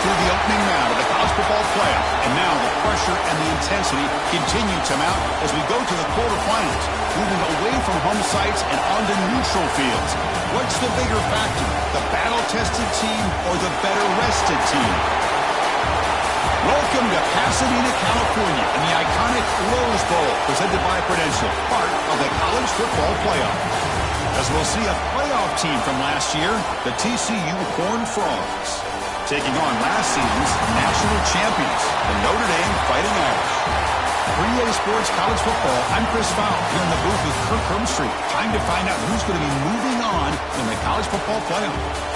through the opening round of the college football playoff. And now the pressure and the intensity continue to mount as we go to the quarterfinals, moving away from home sites and onto neutral fields. What's the bigger factor, the battle-tested team or the better-rested team? Welcome to Pasadena, California, in the iconic Rose Bowl, presented by Prudential, part of the college football playoff. As we'll see a playoff team from last year, the TCU Horned Frogs, taking on last season's national champions, the Notre Dame Fighting Irish. For EA Sports College Football, I'm Chris Fowl, here in the booth with Kirk Herbstreit. Time to find out who's going to be moving on in the college football playoff.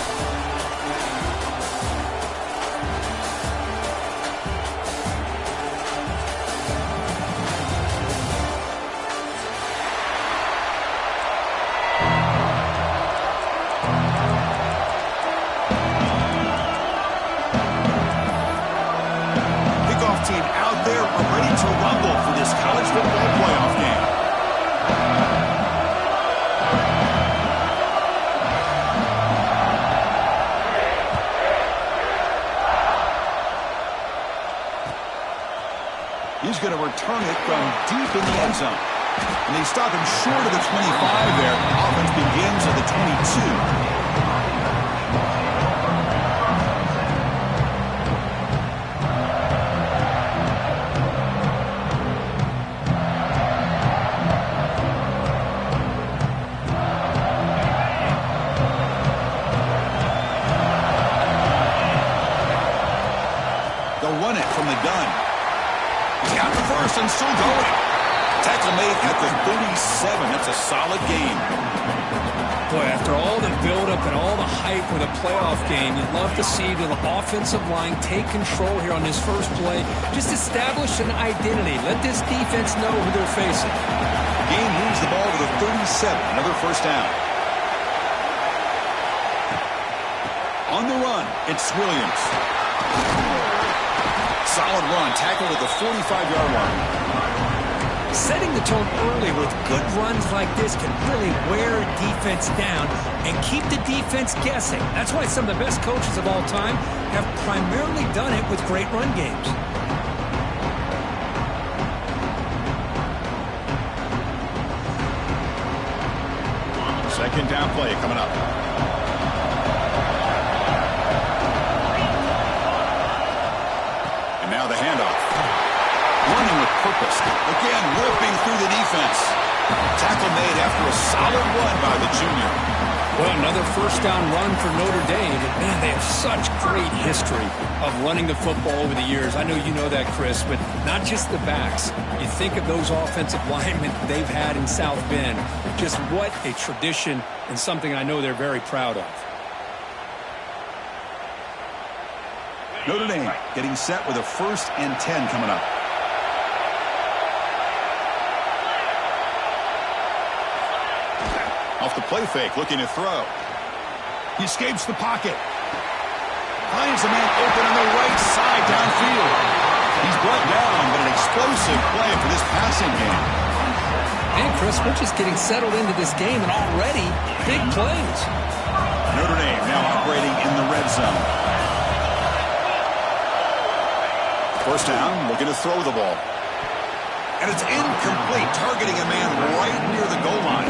Team out there ready to rumble for this college football playoff game. He's going to return it from deep in the end zone. And they stop him short of the 25 there. Offense begins at the 22. Run it from the gun. He's got the first and still going. Tackle made at the 37. That's a solid game. Boy, after all the buildup and all the hype with a playoff game, you'd love to see the offensive line take control here on this first play. Just establish an identity. Let this defense know who they're facing. Game moves the ball to the 37. Another first down. On the run, it's Williams. Solid run, tackled at the 45-yard line. Setting the tone early with good runs like this can really wear a defense down and keep the defense guessing. That's why some of the best coaches of all time have primarily done it with great run games. Second down play coming up. Now the handoff. Running with purpose. Again, ripping through the defense. Tackle made after a solid run by the junior. Well, another first down run for Notre Dame. And man, they have such great history of running the football over the years. I know you know that, Chris, but not just the backs. You think of those offensive linemen they've had in South Bend. Just what a tradition and something I know they're very proud of. Notre Dame getting set with a 1st and 10 coming up. Off the play fake, looking to throw. He escapes the pocket. Finds a man open on the right side downfield. He's brought down, but an explosive play for this passing game. And Chris, we're just getting settled into this game, and already big plays. Notre Dame now operating in the red zone. First down, looking to throw the ball. And it's incomplete, targeting a man right near the goal line.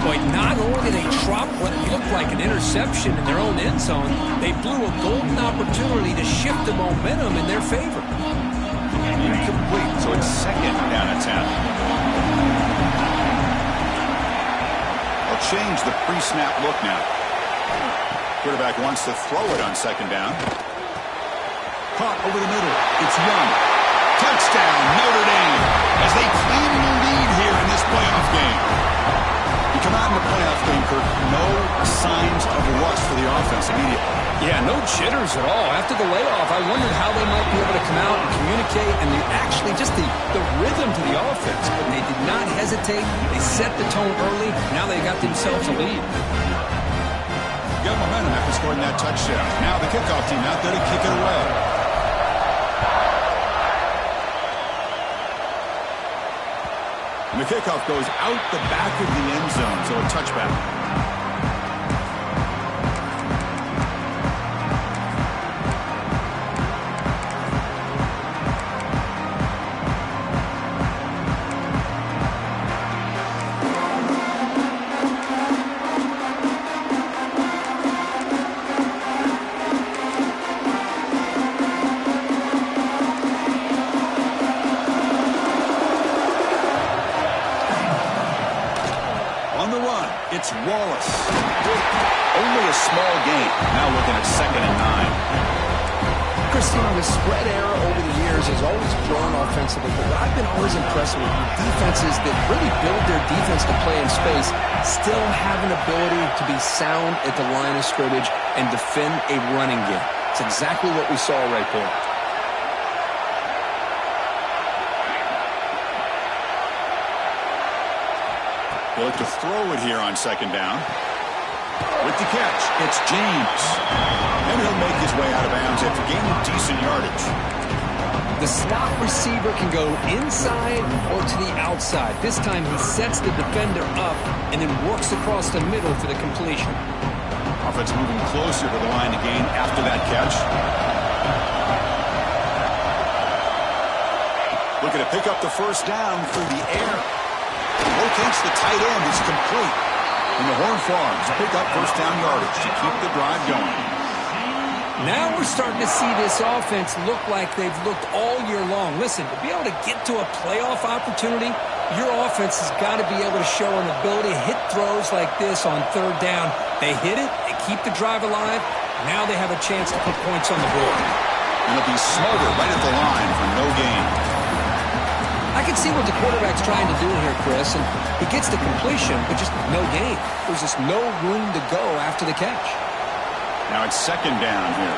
Boy, not only did they drop what looked like an interception in their own end zone, they blew a golden opportunity to shift the momentum in their favor. Incomplete, so it's second down and 10. They'll change the pre-snap look now. Quarterback wants to throw it on second down. Caught over the middle. It's Young. Touchdown, Notre Dame, as they claim the lead here in this playoff game. You come out in the playoff game, Kirk, no signs of rust for the offense immediately. Yeah, no jitters at all. After the layoff, I wondered how they might be able to come out and communicate and actually just the rhythm to the offense. But they did not hesitate. They set the tone early. Now they got themselves a lead. Got momentum after scoring that touchdown. Now the kickoff team out there to kick it away. And the kickoff goes out the back of the end zone, so a touchback. It's Wallace. Only a small gain. Now looking at 2nd and 9. Christine, the spread era over the years has always grown offensively, but what I've been always impressed with defenses that really build their defense to play in space still have an ability to be sound at the line of scrimmage and defend a running game. It's exactly what we saw right there. They'll look to throw it here on 2nd down. With the catch, it's James. And he'll make his way out of bounds after gaining decent yardage. The slot receiver can go inside or to the outside. This time he sets the defender up and then works across the middle for the completion. Offense moving closer to the line to gain after that catch. Looking to pick up the 1st down through the air. Locates the tight end. It's complete. And the Horned Frogs pick up 1st down yardage to keep the drive going. Now we're starting to see this offense look like they've looked all year long. Listen, to be able to get to a playoff opportunity, your offense has got to be able to show an ability to hit throws like this on 3rd down. They hit it, they keep the drive alive. Now they have a chance to put points on the board. And it'll be Smolder right at the line for no gain. I can see what the quarterback's trying to do here, Chris, and he gets the completion, but just no gain. There's just no room to go after the catch. Now it's 2nd down here.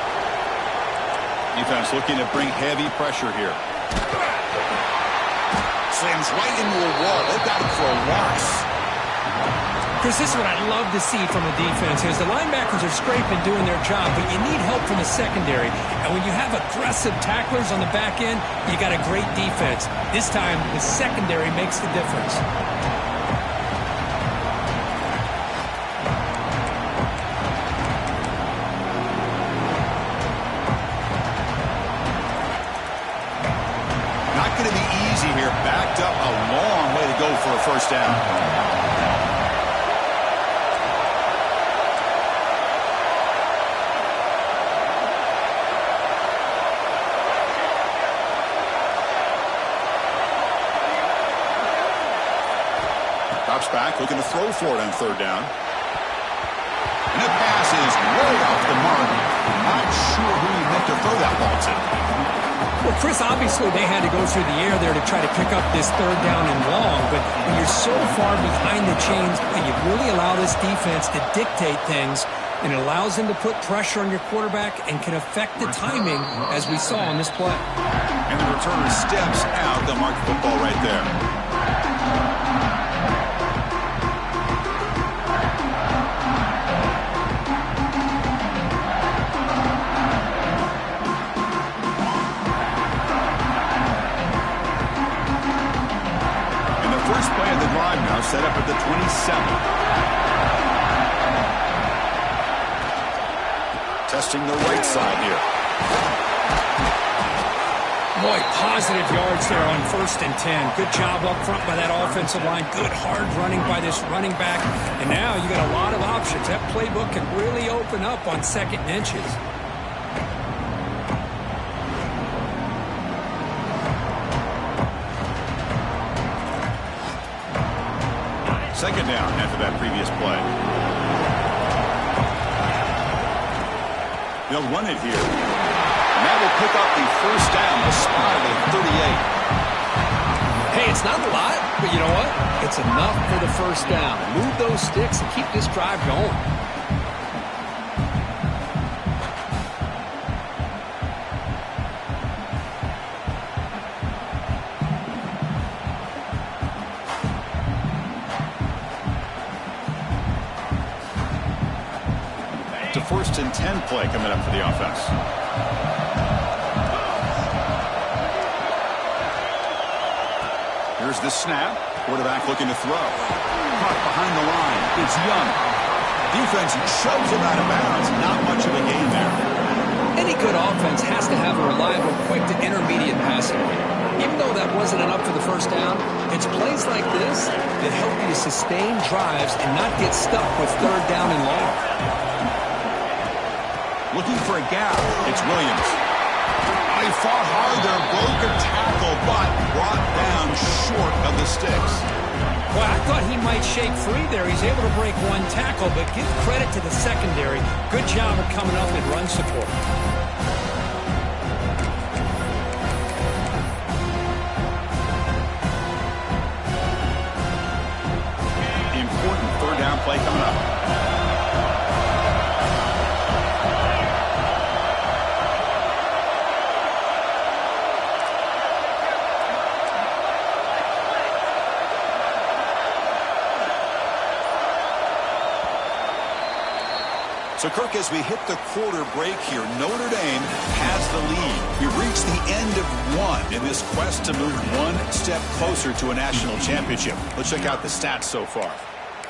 Defense looking to bring heavy pressure here. Slams right into a wall. They've got him for a loss. Chris, this is what I'd love to see from a defense is the linebackers are scraping, doing their job, but you need help from the secondary. And when you have aggressive tacklers on the back end, you got a great defense. This time, the secondary makes the difference. Not going to be easy here. Backed up a long way to go for a 1st down. Drops back, looking to throw for it on 3rd down. And the pass is way off the mark. Not sure who he meant to throw that ball to. Well, Chris, obviously they had to go through the air there to try to pick up this 3rd down and long, but when you're so far behind the chains, you really allow this defense to dictate things, and it allows them to put pressure on your quarterback and can affect the timing, as we saw on this play. And the returner steps out. They'll mark the football right there. Now set up at the 27. Testing the right side here. Boy, positive yards there on 1st and 10. Good job up front by that offensive line. Good hard running by this running back. And now you got a lot of options. That playbook can really open up on 2nd and inches. 2nd down after that previous play. They'll run it here. And that will pick up the 1st down, a spot at 38. Hey, it's not a lot, but you know what? It's enough for the 1st down. Move those sticks and keep this drive going. To 1st and 10 play coming up for the offense. Here's the snap. Quarterback looking to throw. Caught behind the line. It's Young. Defense shoves him out of bounds. Not much of a gain there. Any good offense has to have a reliable, quick to intermediate passing game. Even though that wasn't enough for the 1st down, it's plays like this that help you to sustain drives and not get stuck with 3rd down and long. Looking for a gap. It's Williams. he fought hard there, broke a tackle, but brought down short of the sticks. Well, I thought he might shake free there. He's able to break one tackle, but give credit to the secondary. Good job of coming up in run support. Important third down play coming up. So, Kirk, as we hit the quarter break here, Notre Dame has the lead. We've reached the end of one in this quest to move one step closer to a national championship. Let's check out the stats so far.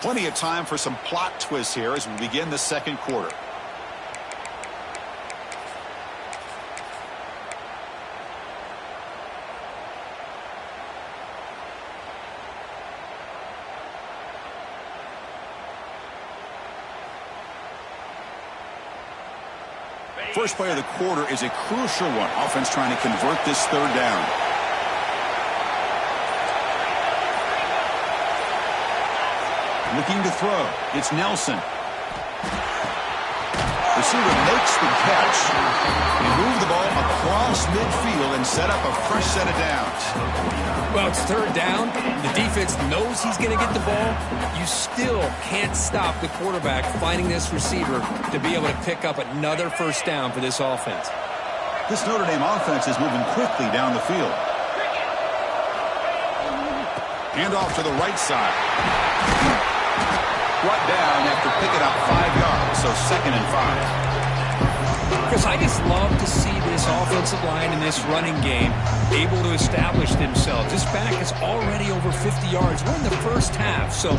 Plenty of time for some plot twists here as we begin the second quarter. First play of the quarter is a crucial one. Offense trying to convert this third down. Looking to throw. It's Nelson. Receiver makes the catch. They move the ball across midfield and set up a fresh set of downs. Well, it's third down. The defense knows he's going to get the ball. You still can't stop the quarterback finding this receiver to be able to pick up another first down for this offense. This Notre Dame offense is moving quickly down the field. Handoff to the right side. Brought down after picking up 5 yards, so 2nd and 5. Chris, I just love to see this offensive line in this running game able to establish themselves. This back is already over 50 yards. We're in the first half, so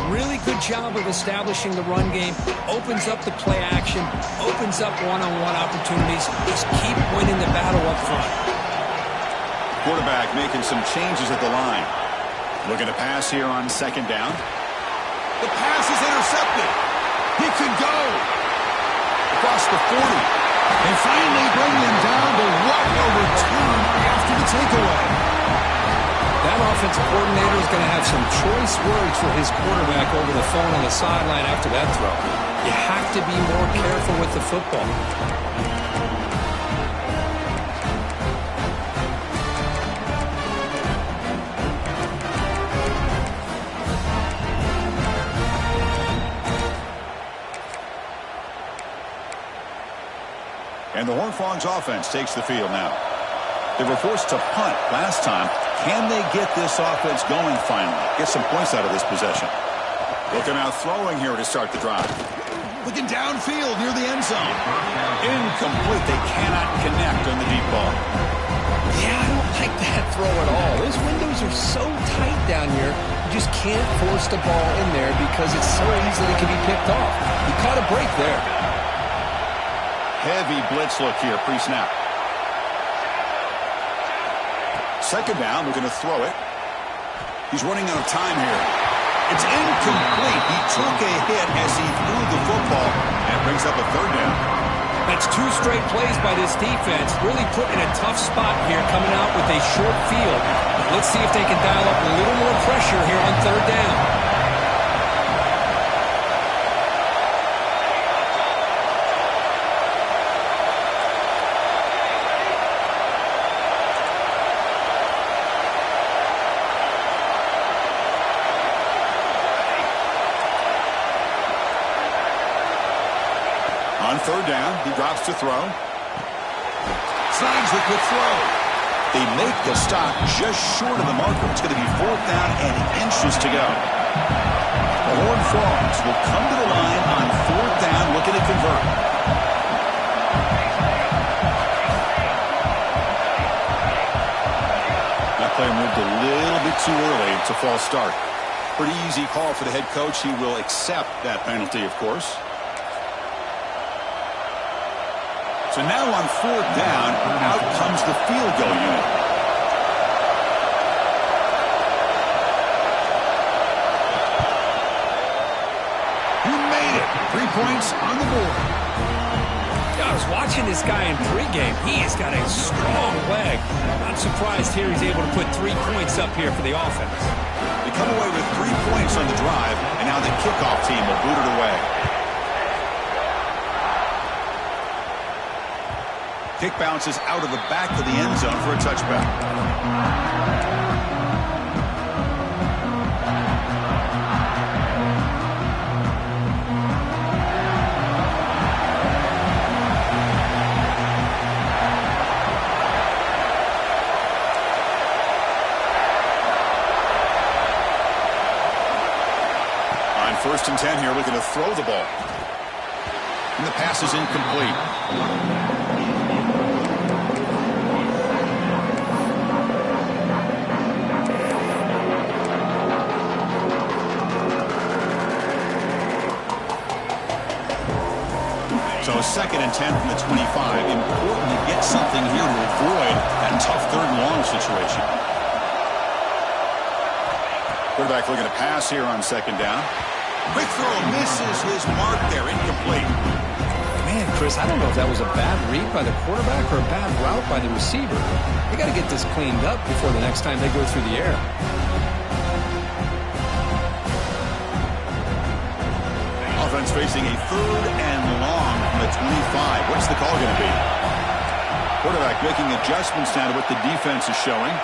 really good job of establishing the run game. Opens up the play action, opens up one-on-one opportunities. Just keep winning the battle up front. Quarterback making some changes at the line. Looking to pass here on second down. The pass is intercepted. He could go across the 40. And finally bring him down to right over 2 after the takeaway. That offensive coordinator is going to have some choice words for his quarterback over the phone on the sideline after that throw. You have to be more careful with the football. And the Horned Frogs offense takes the field now. They were forced to punt last time. Can they get this offense going finally? Get some points out of this possession. Looking out throwing here to start the drive. Looking downfield near the end zone. Incomplete. They cannot connect on the deep ball. Yeah, I don't like that throw at all. Those windows are so tight down here. You just can't force the ball in there because it so easily can be picked off. He caught a break there. Heavy blitz look here, pre-snap. Second down, we're going to throw it. He's running out of time here. It's incomplete. He took a hit as he threw the football. That brings up a third down. That's 2 straight plays by this defense. Really put in a tough spot here, coming out with a short field. Let's see if they can dial up a little more pressure here on third down. On third down, he drops to throw. Signs the quick throw. They make the stop just short of the marker. It's going to be 4th down and inches to go. The Horned Frogs will come to the line on 4th down, looking to convert. That play moved a little bit too early. It's a false start. Pretty easy call for the head coach. He will accept that penalty, of course. So now on 4th down, out comes the field goal unit. He made it. 3 points on the board. was watching this guy in pregame. He has got a strong leg. Not surprised here he's able to put 3 points up here for the offense. They come away with 3 points on the drive, and now the kickoff team will boot it away. Kick bounces out of the back of the end zone for a touchback. On 1st and 10 here, looking to throw the ball. And the pass is incomplete. So 2nd and 10 from the 25. Important to get something here to avoid that tough 3rd and long situation. Quarterback looking to pass here on 2nd down. Quick throw, misses his mark there, incomplete. Man, Chris, I don't know if that was a bad read by the quarterback or a bad route by the receiver. They got to get this cleaned up before the next time they go through the air. Offense facing a 3rd and long from the 25. What's the call going to be? Quarterback making adjustments now to what the defense is showing.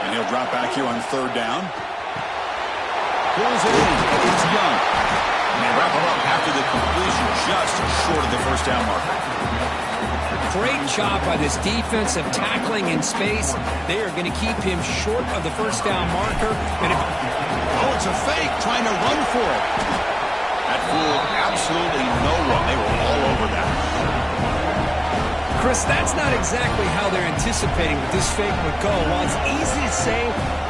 And he'll drop back here on 3rd down. Pulls it in. It's Young. And they wrap him up after the completion just short of the 1st down marker. Great job by this defense of tackling in space. They are going to keep him short of the 1st down marker. And oh, it's a fake, trying to run for it. That fooled absolutely no one. They were all over that. Chris, that's not exactly how they're anticipating that this fake would go. While it's easy to say,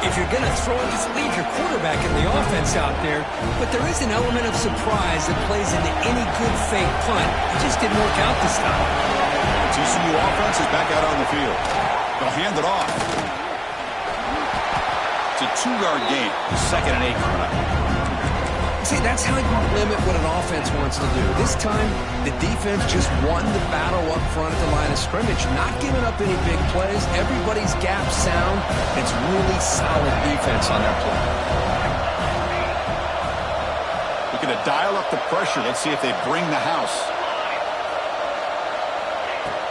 if you're going to throw it, just leave your quarterback and the offense out there. But there is an element of surprise that plays into any good fake punt. It just didn't work out this time. The TCU offense is back out on the field. They'll hand it off. It's a 2-yard gain. 2nd and 8 coming up. See, that's how you limit what an offense wants to do. This time, the defense just won the battle up front at the line of scrimmage, not giving up any big plays. Everybody's gap sound. It's really solid defense on that play. Looking to dial up the pressure. Let's see if they bring the house.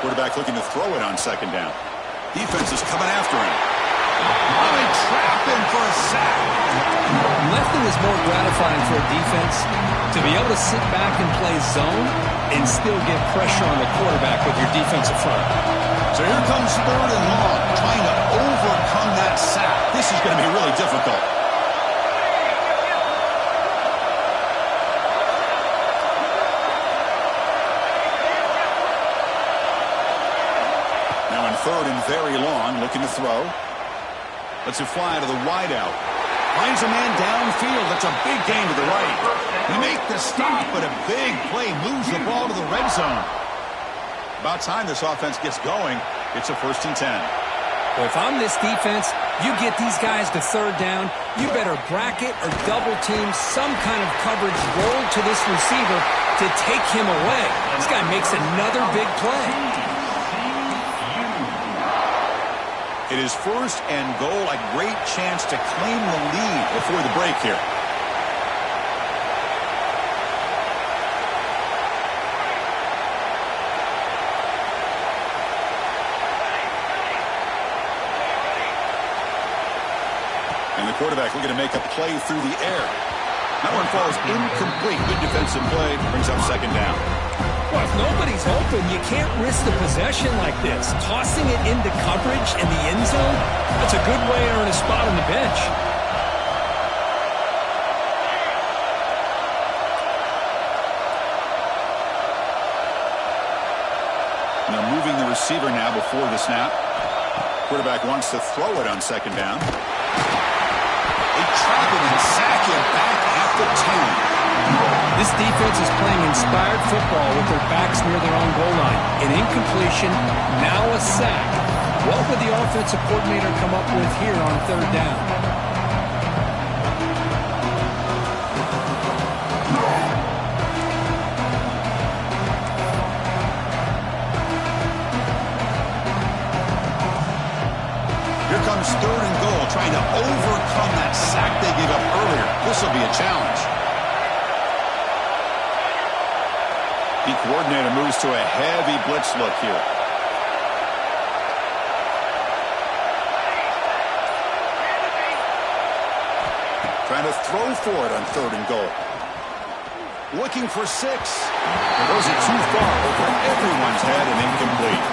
Quarterback looking to throw it on 2nd down. Defense is coming after him. Oh, they trap him for a sack. Nothing is more gratifying for a defense to be able to sit back and play zone and still get pressure on the quarterback with your defensive front. So here comes 3rd and long, trying to overcome that sack. This is going to be really difficult. Now in 3rd and very long, looking to throw. Lets it fly to the wideout. Finds a man downfield. That's a big gain to the right. They make the stop, but a big play moves the ball to the red zone. About time this offense gets going. It's a 1st and 10. Well, if I'm this defense, you get these guys to 3rd down, you better bracket or double team some kind of coverage roll to this receiver to take him away. This guy makes another big play. It is 1st and goal, a great chance to claim the lead before the break here. And the quarterback looking to make a play through the air. That one falls incomplete. Good defensive play, brings up 2nd down. Well, if nobody's open, you can't risk the possession like this. Tossing it into coverage in the end zone, that's a good way to earn a spot on the bench. Now moving the receiver now before the snap. Quarterback wants to throw it on 2nd down. They trap him and sack him back at the 10. This defense is playing inspired football with their backs near their own goal line. An incompletion, now a sack. What would the offensive coordinator come up with here on 3rd down? comes 3rd and goal, trying to overcome that sack they gave up earlier. This will be a challenge. The coordinator moves to a heavy blitz look here. Trying to throw for it on 3rd and goal. Looking for 6. Those are too far over everyone's head and incomplete.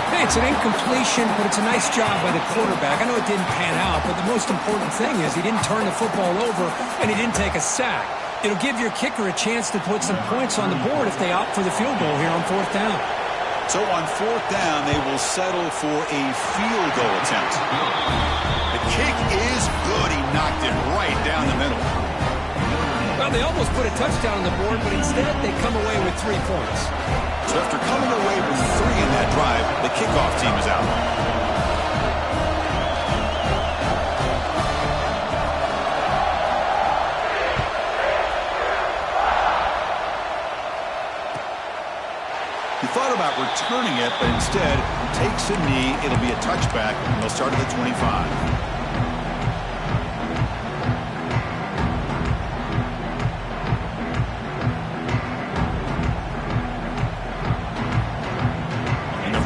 Hey, it's an incompletion, but it's a nice job by the quarterback. I know it didn't pan out, but the most important thing is he didn't turn the football over and he didn't take a sack. It'll give your kicker a chance to put some points on the board if they opt for the field goal here on 4th down. So on 4th down, they will settle for a field goal attempt. The kick is good. He knocked it right down the middle. Well, they almost put a touchdown on the board, but instead they come away with 3 points. So after coming away with 3 in that drive, the kickoff team is out. He thought about returning it, but instead takes a knee. It'll be a touchback, and they'll start at the 25.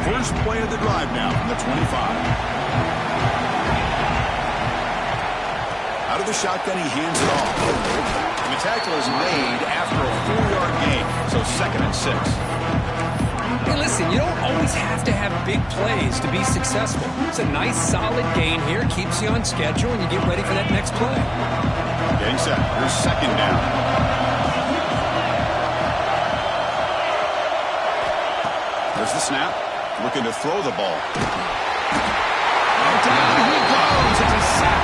First play of the drive now from the 25. Out of the shotgun, he hands it off. And the tackle is made after a 4-yard gain, so 2nd and 6. Hey, listen, you don't always have to have big plays to be successful. It's a nice, solid gain here. Keeps you on schedule, and you get ready for that next play. Getting set. Here's 2nd down. There's the snap. Looking to throw the ball. And down he goes. It's a sack.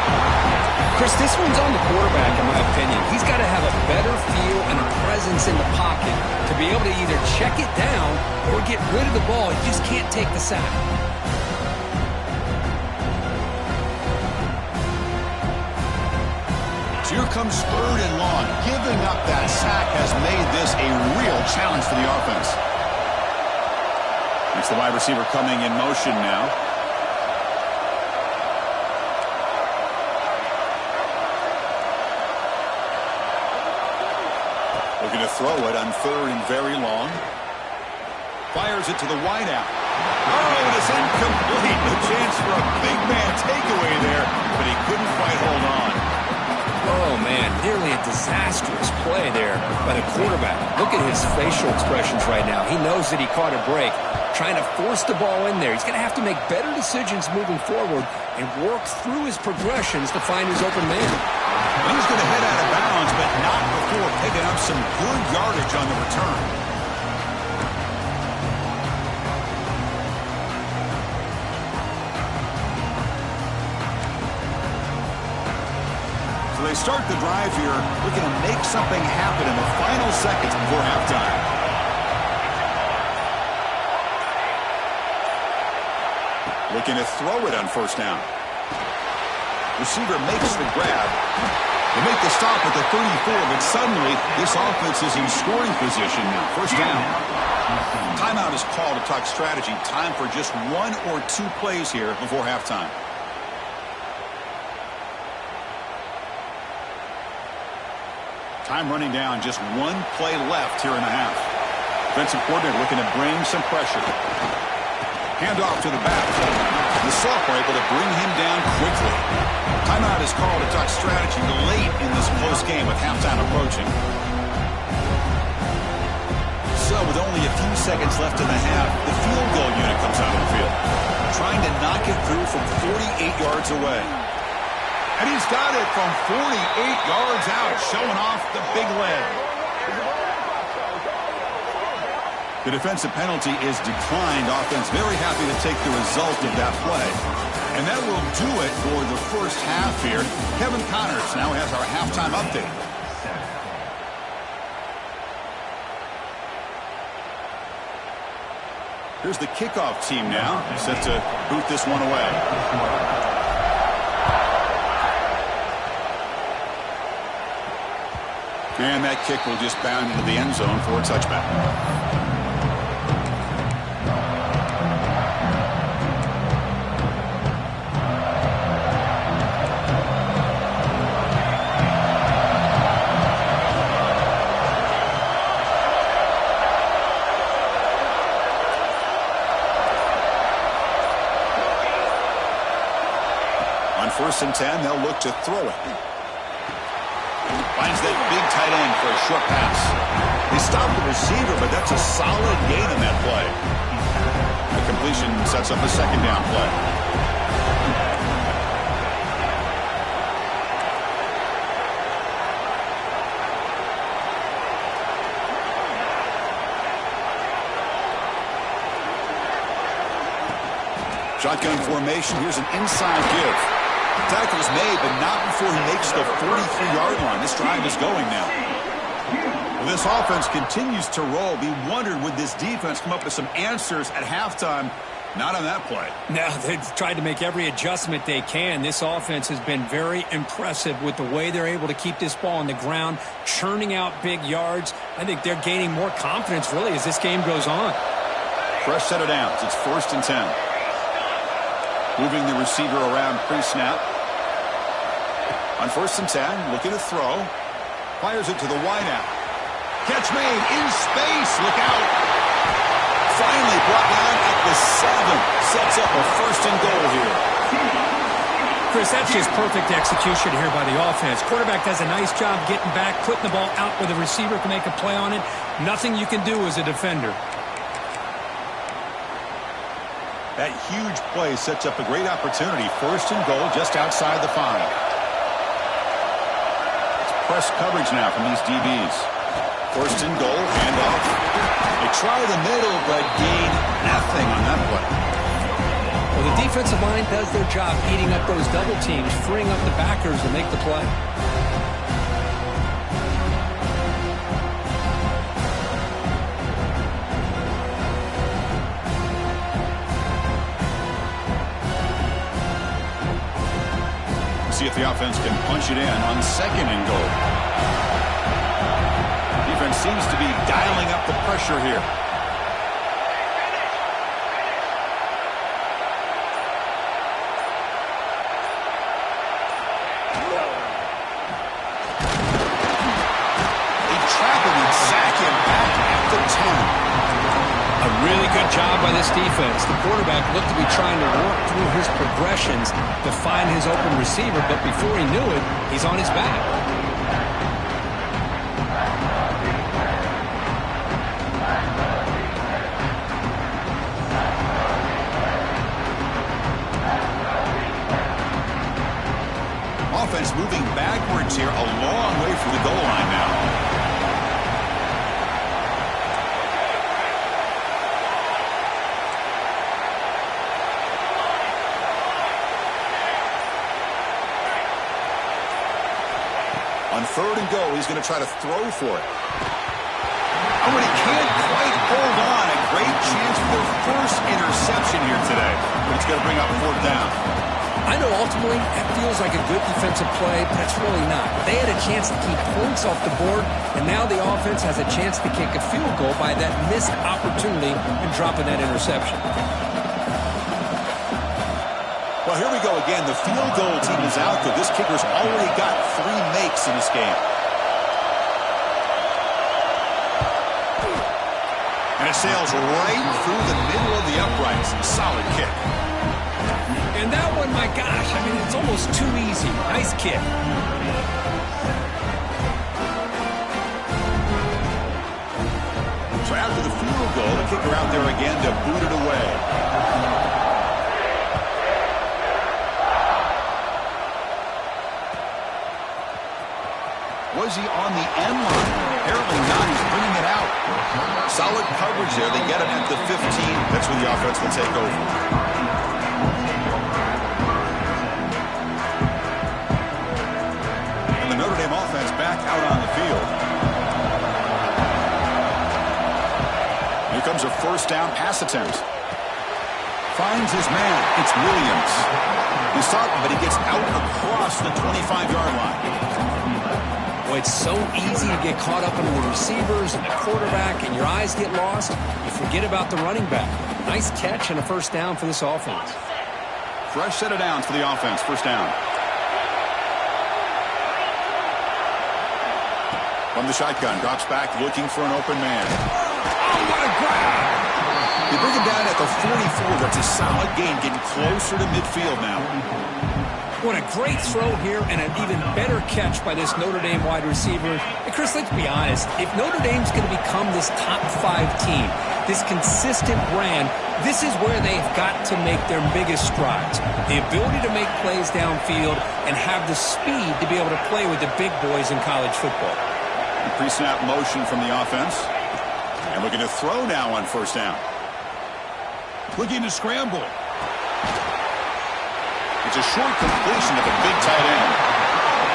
Chris, this one's on the quarterback, in my opinion. He's got to have a better feel and a presence in the pocket to be able to either check it down or get rid of the ball. He just can't take the sack. So here comes 3rd and long. Giving up that sack has made this a real challenge for the offense. It's the wide receiver coming in motion now. Looking to throw it on 3rd and very long. Fires it to the wideout. Oh, it is incomplete. No chance for a big man takeaway there, but he couldn't quite hold on. Oh, man, nearly a disastrous play there by the quarterback. Look at his facial expressions right now. He knows that he caught a break, trying to force the ball in there. He's going to have to make better decisions moving forward and work through his progressions to find his open man. He's going to head out of bounds, but not before picking up some good yardage on the return. So they start the drive here, looking to make something happen in the final seconds before halftime. Looking to throw it on 1st down. Receiver makes the grab. They make the stop at the 34, but suddenly this offense is in scoring position now. 1st down. Timeout is called to talk strategy. Time for just 1 or 2 plays here before halftime. Time running down, just 1 play left here in the half. Defensive coordinator looking to bring some pressure. Handoff to the back. The sophomore able to bring him down quickly. Timeout is called to talk strategy late in this close game with halftime approaching. So with only a few seconds left in the half, the field goal unit comes out of the field, trying to knock it through from 48 yards away. And he's got it from 48 yards out, showing off the big leg. The defensive penalty is declined. Offense very happy to take the result of that play. And that will do it for the first half here. Kevin Connors now has our halftime update. Here's the kickoff team now, set to boot this one away. And that kick will just bound into the end zone for a touchback. On 1st and 10, they'll look to throw it. Finds that big tight end for a short pass. They stopped the receiver, but that's a solid gain on that play. The completion sets up a 2nd down play. Shotgun formation. Here's an inside give. Tackle's made, but not before he makes the 43-yard line. This drive is going now. Well, this offense continues to roll. We wondered, would this defense come up with some answers at halftime? Not on that play. No, they've tried to make every adjustment they can. This offense has been very impressive with the way they're able to keep this ball on the ground, churning out big yards. I think they're gaining more confidence, really, as this game goes on. Fresh set of downs. It's 1st and 10. Moving the receiver around pre-snap. On 1st and 10, looking to throw. Fires it to the wideout. Catch made in space. Look out. Finally brought down at the 7. Sets up a 1st and goal here. Chris, that's just perfect execution here by the offense. Quarterback does a nice job getting back, putting the ball out where the receiver can make a play on it. Nothing you can do as a defender. That huge play sets up a great opportunity. 1st and goal just outside the 5. It's press coverage now from these DBs. 1st and goal, handoff. They try the middle, but gain nothing on that play. Well, the defensive line does their job eating up those double teams, freeing up the backers to make the play. See if the offense can punch it in on 2nd and goal. Defense seems to be dialing up the pressure here. They trap him and sack him back at the 10. A really good job by this defense. The quarterback looked to be trying to work through his progressions to find his open receiver, but before he knew it, he's on his back. Offense moving backwards here, a long way from the goal line now. On 3rd and goal, he's going to try to throw for it. Oh, and he can't quite hold on. A great chance for their first interception here today. But it's going to bring up 4th down. I know ultimately that feels like a good defensive play, but it's really not. They had a chance to keep points off the board, and now the offense has a chance to kick a field goal by that missed opportunity and dropping that interception. Well, here we go again. The field goal team is out there. This kicker's already got 3 makes in this game. And it sails right through the middle of the uprights. Solid kick. And that one, my gosh, I mean, it's almost too easy. Nice kick. So after the field goal, the kicker out there again to boot it away. Was he on the end line? Apparently not. He's bringing it out. Solid coverage there. They get him at the 15. That's when the offense will take over. And the Notre Dame offense back out on the field. Here comes a 1st down pass attempt. Finds his man. It's Williams. He saw it, but he gets out across the 25-yard line. Well, it's so easy to get caught up into the receivers and the quarterback, and your eyes get lost. You forget about the running back. Nice catch and a 1st down for this offense. Fresh set of downs for the offense. 1st down. From the shotgun, drops back, looking for an open man. Oh, what a grab! They bring him down at the 44. That's a solid gain, getting closer to midfield now. What a great throw here and an even better catch by this Notre Dame wide receiver. And Chris, let's be honest. If Notre Dame's going to become this top 5 team, this consistent brand, this is where they've got to make their biggest strides. The ability to make plays downfield and have the speed to be able to play with the big boys in college football. Pre-snap motion from the offense. And looking to throw now on first down. Looking to scramble. It's a short completion of a big tight end.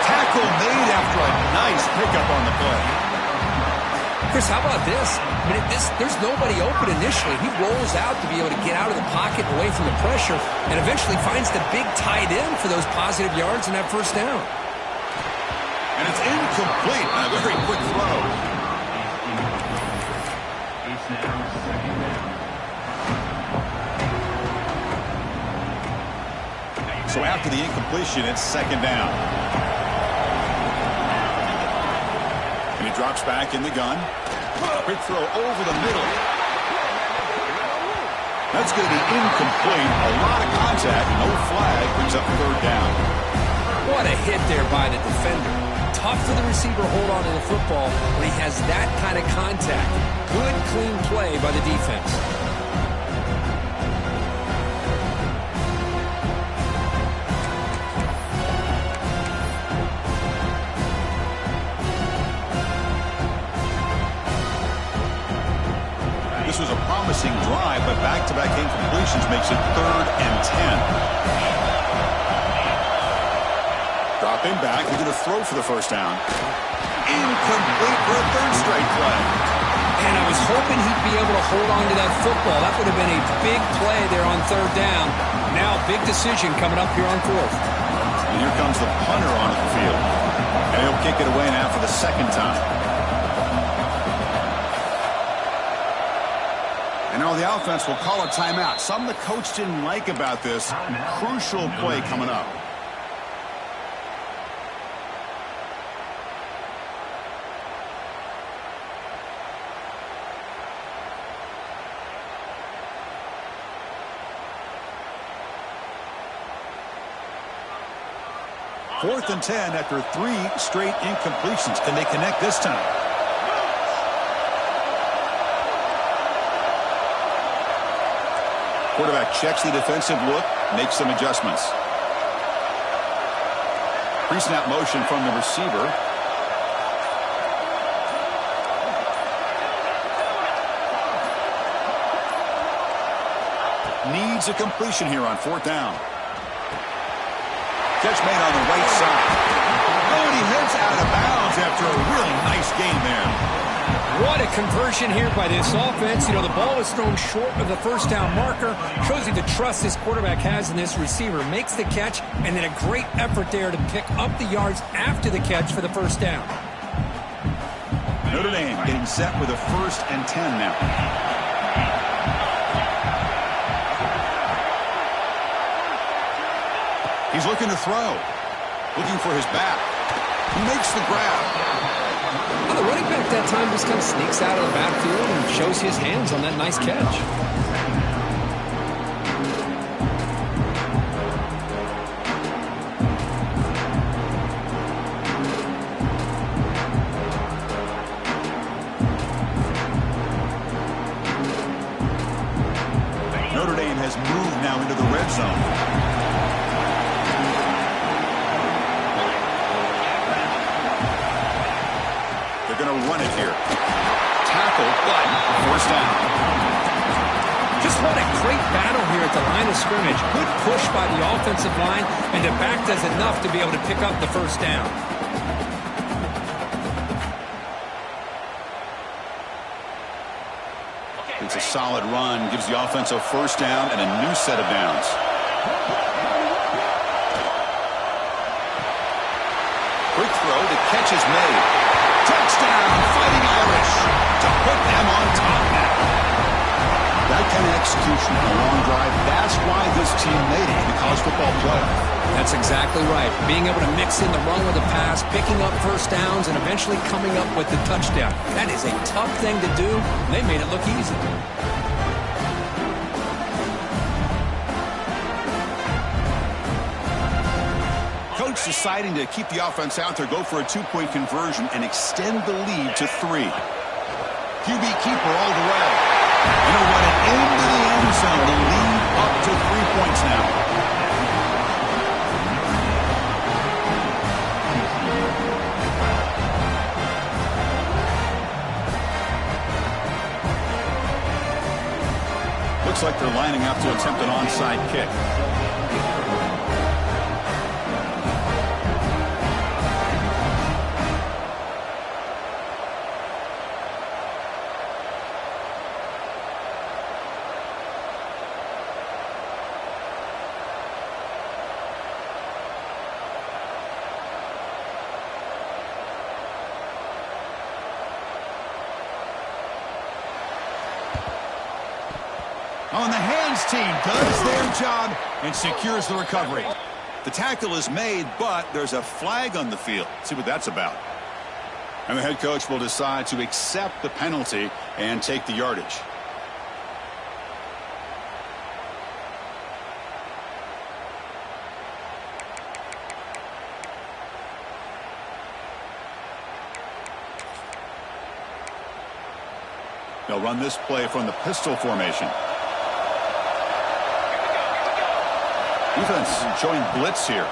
Tackle made after a nice pickup on the play. Chris, how about this? I mean, there's nobody open initially. He rolls out to be able to get out of the pocket away from the pressure and eventually finds the big tight end for those positive yards and that first down. And it's incomplete on a very quick throw. So after the incompletion, it's second down. And he drops back in the gun. Quick throw over the middle. That's going to be incomplete. A lot of contact. No flag. Brings up third down. What a hit there by the defender. Tough for the receiver to hold on to the football when he has that kind of contact. Good, clean play by the defense. This was a promising drive, but back-to-back incompletions makes it 3rd and 10. Dropping back, he's going to throw for the first down. Incomplete for a 3rd straight play. And I was hoping he'd be able to hold on to that football. That would have been a big play there on 3rd down. Now, big decision coming up here on 4th. And here comes the punter onto the field. And he'll kick it away now for the 2nd time. And now the offense will call a timeout. Something the coach didn't like about this. Crucial play coming up. Fourth and 10 after 3 straight incompletions. Can they connect this time? Quarterback checks the defensive look, makes some adjustments. Pre-snap motion from the receiver. Needs a completion here on 4th down. Catch made on the right side. Oh, and he heads out of bounds after a really nice gain there. What a conversion here by this offense. You know, the ball was thrown short of the first down marker. Shows you the trust this quarterback has in this receiver. Makes the catch, and then a great effort there to pick up the yards after the catch for the first down. Notre Dame getting set with a 1st and 10 now. He's looking to throw. Looking for his back. He makes the grab. Well, the running back that time just kind of sneaks out of the backfield and shows his hands on that nice catch. Notre Dame has moved now into the red zone. They're going to run it here. Tackle, but first down. Just what a great battle here at the line of scrimmage. Good push by the offensive line, and the back does enough to be able to pick up the first down. It's a solid run. Gives the offense a first down and a new set of downs. Quick throw. The catch is made. Touchdown, Fighting Irish, to put them on top now. That kind of execution on a long drive, that's why this team made it in the college football playoff. That's exactly right. Being able to mix in the run with the pass, picking up first downs, and eventually coming up with the touchdown. That is a tough thing to do. They made it look easy. Coach deciding to keep the offense out there, go for a two-point conversion, and extend the lead to 3. QB keeper all the way. And he'll run it into the end zone. The lead up to 3 points now. Looks like they're lining up to attempt an onside kick. On the hands team does their job and secures the recovery. The tackle is made, but there's a flag on the field. Let's see what that's about. And the head coach will decide to accept the penalty and take the yardage. They'll run this play from the pistol formation. Defense showing blitz here.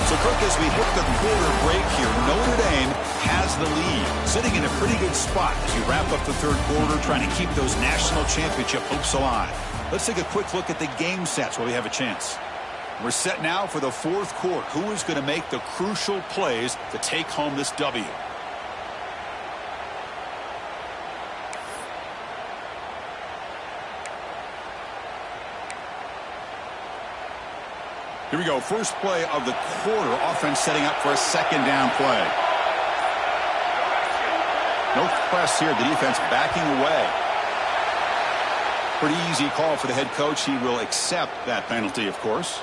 So, Kirk, as we hit the quarter break here, Notre Dame has the lead, sitting in a pretty good spot as you wrap up the third quarter, trying to keep those national championship hopes alive. Let's take a quick look at the game sets while we have a chance. We're set now for the fourth quarter. Who is going to make the crucial plays to take home this W? Here we go. First play of the quarter. Offense setting up for a second down play. No press here. The defense backing away. Pretty easy call for the head coach. He will accept that penalty, of course.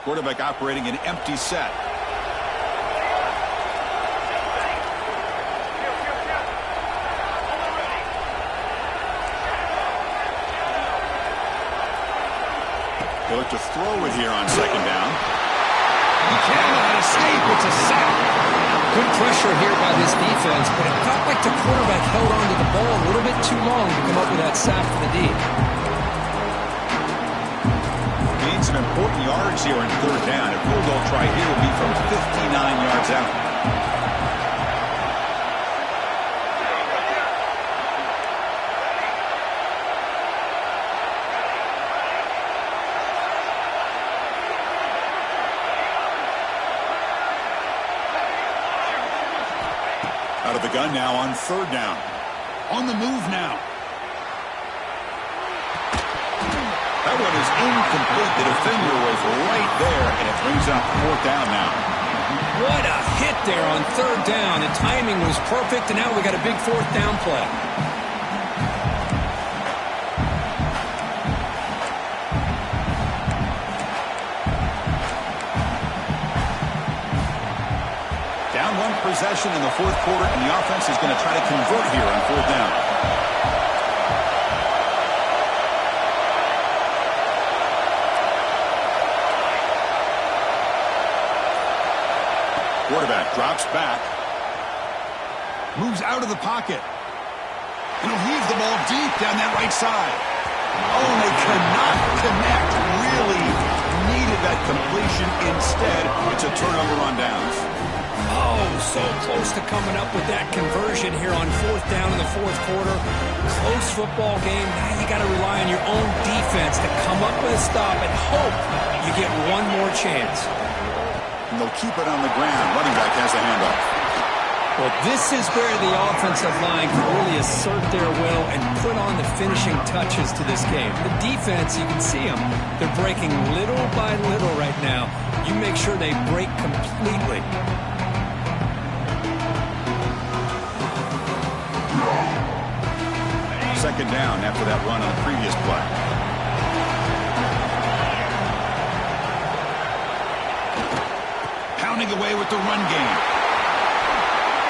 Quarterback operating an empty set. They look to throw it here on second down. You cannot escape. It's a sack. Good pressure here by this defense, but it felt like the quarterback held onto the ball a little bit too long to come up with that sack for the D. Some important yards here in third down. A field goal try here will be from 59 yards out. Out of the gun now on third down. On the move now. That one is incomplete. The defender was right there, and it brings up fourth down now. What a hit there on third down. The timing was perfect, and now we got a big fourth down play. Down one possession in the fourth quarter, and the offense is going to try to convert here on fourth down. Quarterback drops back. Moves out of the pocket. And he'll heave the ball deep down that right side. Oh, and they cannot connect. Really needed that completion. Instead, it's a turnover on downs. Oh, so close to coming up with that conversion here on fourth down in the fourth quarter. Close football game. Now you got to rely on your own defense to come up with a stop and hope you get one more chance. And they'll keep it on the ground. Running back has a handoff. Well, this is where the offensive line can really assert their will and put on the finishing touches to this game. The defense, you can see them. They're breaking little by little right now. You make sure they break completely. second down after that run on the previous play. Pounding away with the run game.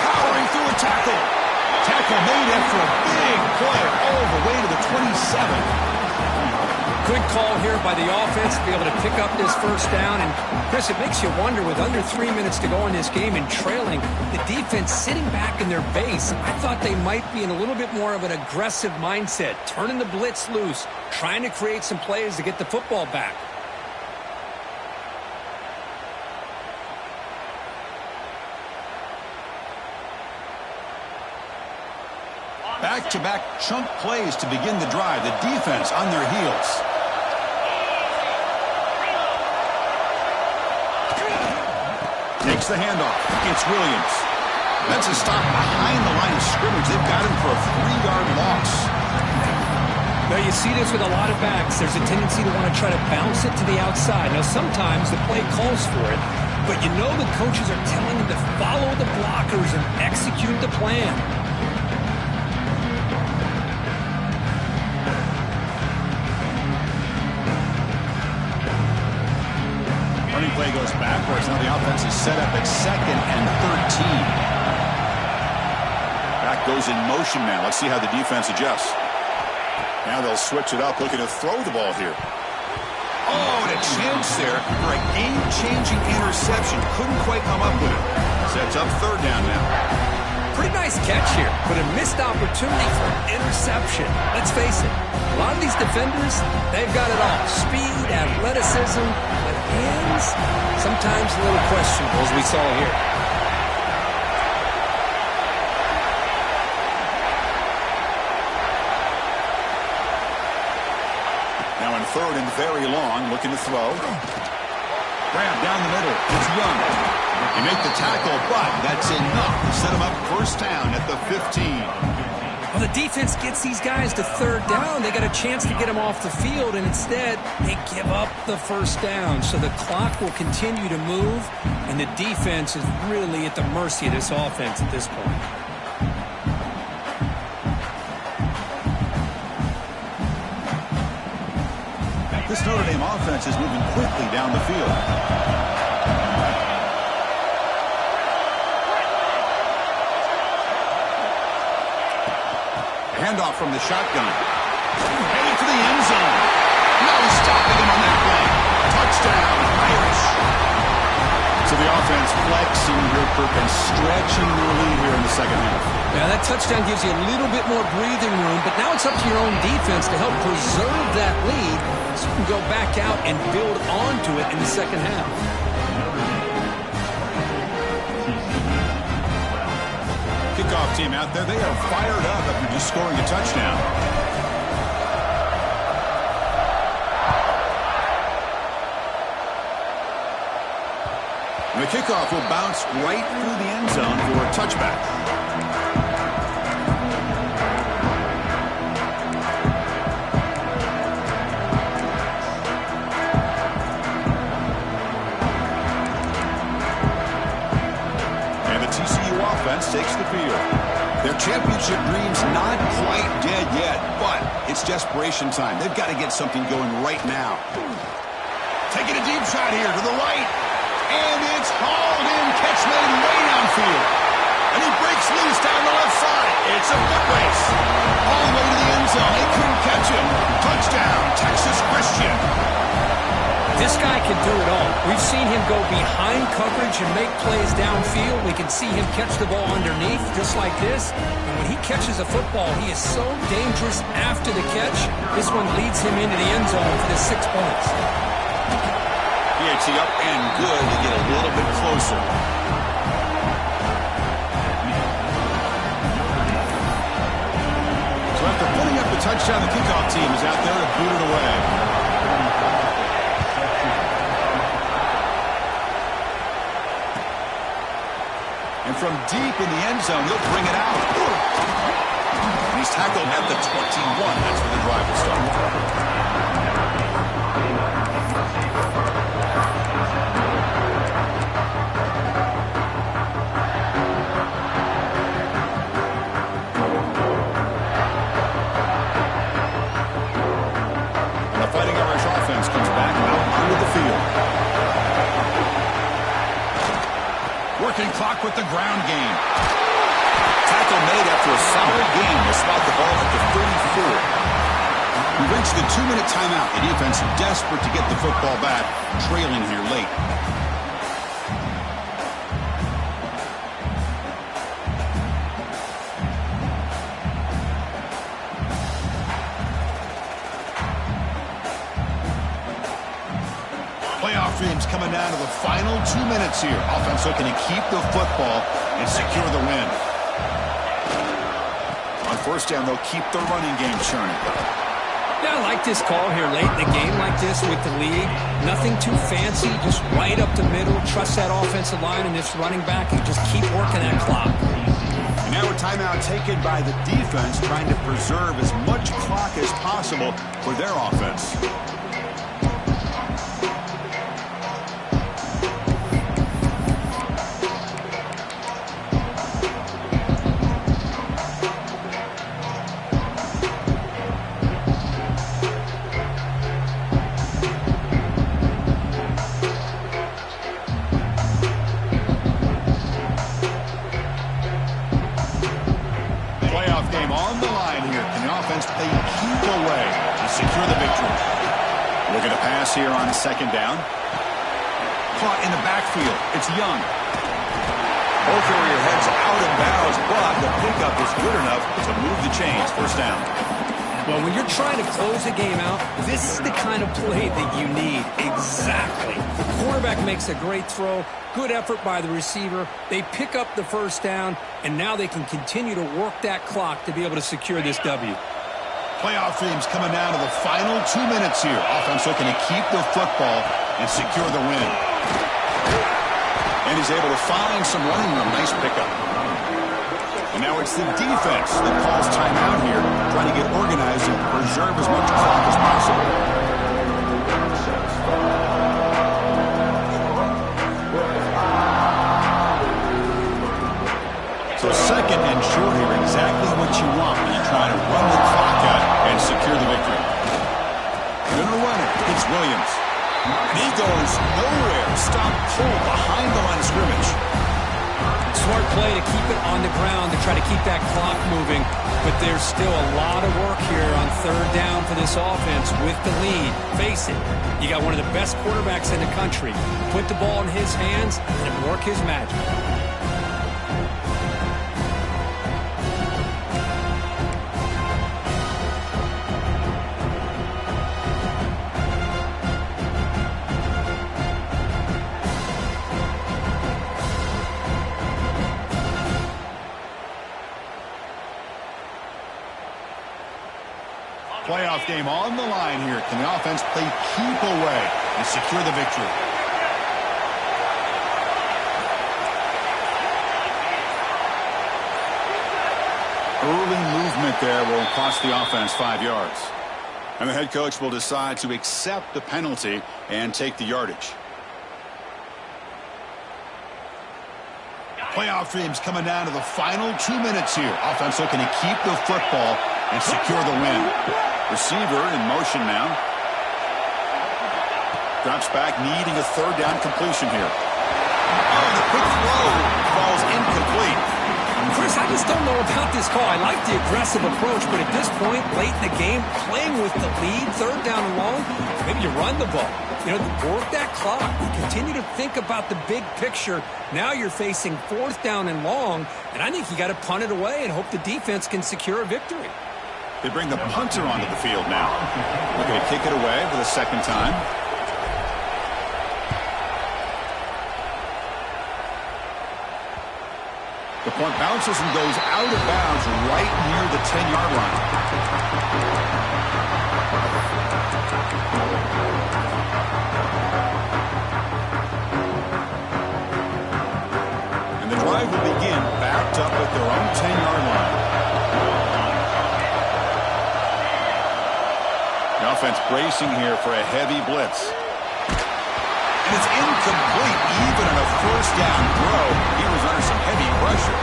Powering through a tackle. Tackle made after a big play all the way to the 27. Good call here by the offense to be able to pick up this first down. And, Chris, it makes you wonder, with under 3 minutes to go in this game and trailing, the defense sitting back in their base. I thought they might be in a little bit more of an aggressive mindset, turning the blitz loose, trying to create some plays to get the football back. Back-to-back chunk plays to begin the drive. The defense on their heels. Takes the handoff. It's Williams. That's a stop behind the line of scrimmage. They've got him for a 3-yard loss. Now, you see this with a lot of backs. There's a tendency to want to try to bounce it to the outside. Now, sometimes the play calls for it, but you know the coaches are telling them to follow the blockers and execute the plan. Running play goes backwards. Now the offense is set up at 2nd and 13. Back goes in motion now. Let's see how the defense adjusts. Now they'll switch it up, looking to throw the ball here. Oh, and a chance there for a game-changing interception. Couldn't quite come up with it. Sets up 3rd down now. Pretty nice catch here, but a missed opportunity for an interception. Let's face it, a lot of these defenders, they've got it all. Speed, athleticism, but hands, sometimes a little questionable, as we saw here. Now in 3rd and very long, looking to throw. Grab down the middle. It's Young. They make the tackle, but that's enough to set them up 1st down at the 15. Well, the defense gets these guys to 3rd down. They got a chance to get them off the field, and instead they give up the 1st down. So the clock will continue to move, and the defense is really at the mercy of this offense at this point. This Notre Dame offense is moving quickly down the field. Handoff from the shotgun. Headed to the end zone. No stopping him on that play. Touchdown, Irish. So the offense flexing here, Kirk, and stretching their lead here in the second half. Yeah, that touchdown gives you a little bit more breathing room, but now it's up to your own defense to help preserve that lead so you can go back out and build onto it in the second half. Kickoff team out there, they are fired up after just scoring a touchdown. And the kickoff will bounce right through the end zone for a touchback. Takes the field. Their championship dream's not quite dead yet, but it's desperation time. They've got to get something going right now. Taking a deep shot here to the right, and it's hauled in, catch made way downfield. And he breaks loose down the left side. It's a foot race. All the way to the end zone. They couldn't catch him. Touchdown, Texas Christian. This guy can do it all. We've seen him go behind coverage and make plays downfield. We can see him catch the ball underneath, just like this. And when he catches a football, he is so dangerous after the catch. This one leads him into the end zone for the 6 points. PhD up and good to get a little bit closer. So after putting up the touchdown, the kickoff team is out there to boot it away. And from deep in the end zone, he'll bring it out. And he's tackled at the 21. That's where the drive will start. back with the ground game. Tackle made after a solid game to spot the ball at the 34. We reached the 2-minute timeout. The defense desperate to get the football back, trailing here late. Playoff dreams coming down to the final 2 minutes here. Offense looking to keep the football and secure the win. On first down, they'll keep the running game churning. Yeah, I like this call here late in the game like this with the lead. Nothing too fancy, just right up the middle. Trust that offensive line and this running back and just keep working that clock. And now a timeout taken by the defense, trying to preserve as much clock as possible for their offense. Here on second down. Caught in the backfield. It's Young. Both area heads out of bounds, but the pickup is good enough to move the chains. First down. Well, when you're trying to close a game out, this is the kind of play that you need. Exactly. The quarterback makes a great throw. Good effort by the receiver. They pick up the first down, and now they can continue to work that clock to be able to secure this W. Playoff dreams coming down to the final 2 minutes here. Offense looking to keep the football and secure the win. And he's able to find some running room. Nice pickup. And now it's the defense that calls timeout here, trying to get organized and preserve as much clock as possible. So second and short here, exactly what you want when you try to run the clock out and secure the victory. Gonna run it. It's Williams. And he goes nowhere. Stop pull behind the line of scrimmage. Smart play to keep it on the ground to try to keep that clock moving. But there's still a lot of work here on third down for this offense with the lead. Face it, you got one of the best quarterbacks in the country. Put the ball in his hands and work his magic. Playoff game on the line here. Can the offense play keep away and secure the victory? Early movement there will cost the offense 5 yards. And the head coach will decide to accept the penalty and take the yardage. Playoff dreams coming down to the final 2 minutes here. Offense looking to keep the football and secure the win. Receiver in motion now. Drops back, needing a third down completion here. Oh, the quick throw falls incomplete. Chris, I just don't know about this call. I like the aggressive approach, but at this point, late in the game, playing with the lead, third down and long, maybe you run the ball. You know, work that clock. Continue to think about the big picture. Now you're facing fourth down and long, and I think you got to punt it away and hope the defense can secure a victory. They bring the punter onto the field now. Looking to kick it away for the second time. The punt bounces and goes out of bounds right near the 10-yard line. And the drive will begin backed up at their own 10-yard line. The offense bracing here for a heavy blitz. And it's incomplete, even on a first down throw. He was under some heavy pressure.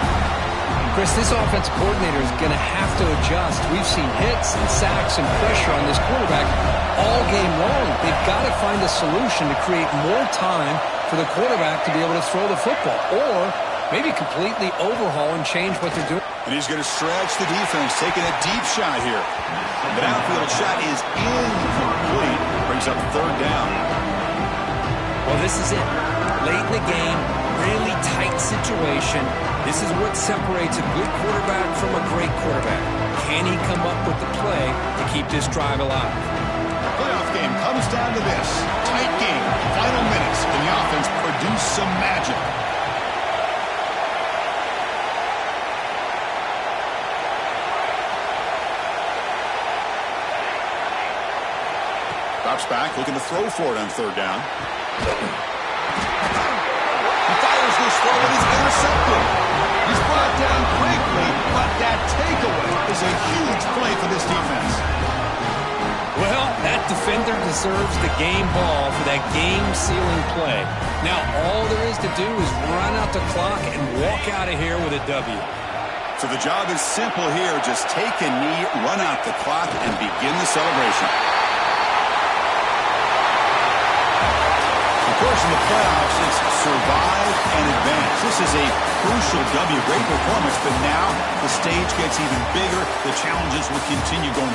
Chris, this offensive coordinator is going to have to adjust. We've seen hits and sacks and pressure on this quarterback all game long. They've got to find a solution to create more time for the quarterback to be able to throw the football. Or maybe completely overhaul and change what they're doing. And he's going to stretch the defense, taking a deep shot here. The downfield shot is incomplete. Brings up third down. Well, this is it. Late in the game, really tight situation. This is what separates a good quarterback from a great quarterback. Can he come up with the play to keep this drive alive? Playoff game comes down to this. Tight game, final minutes, and the offense produced some magic. Drops back, looking to throw for it on third down. He fires this throw, and he's intercepted. He's brought down quickly, but that takeaway is a huge play for this defense. Well, that defender deserves the game ball for that game-sealing play. Now, all there is to do is run out the clock and walk out of here with a W. So the job is simple here. Just take a knee, run out the clock, and begin the celebration. Of course, in the playoffs, it's survive and advance. This is a crucial W. Great performance, but now the stage gets even bigger. The challenges will continue going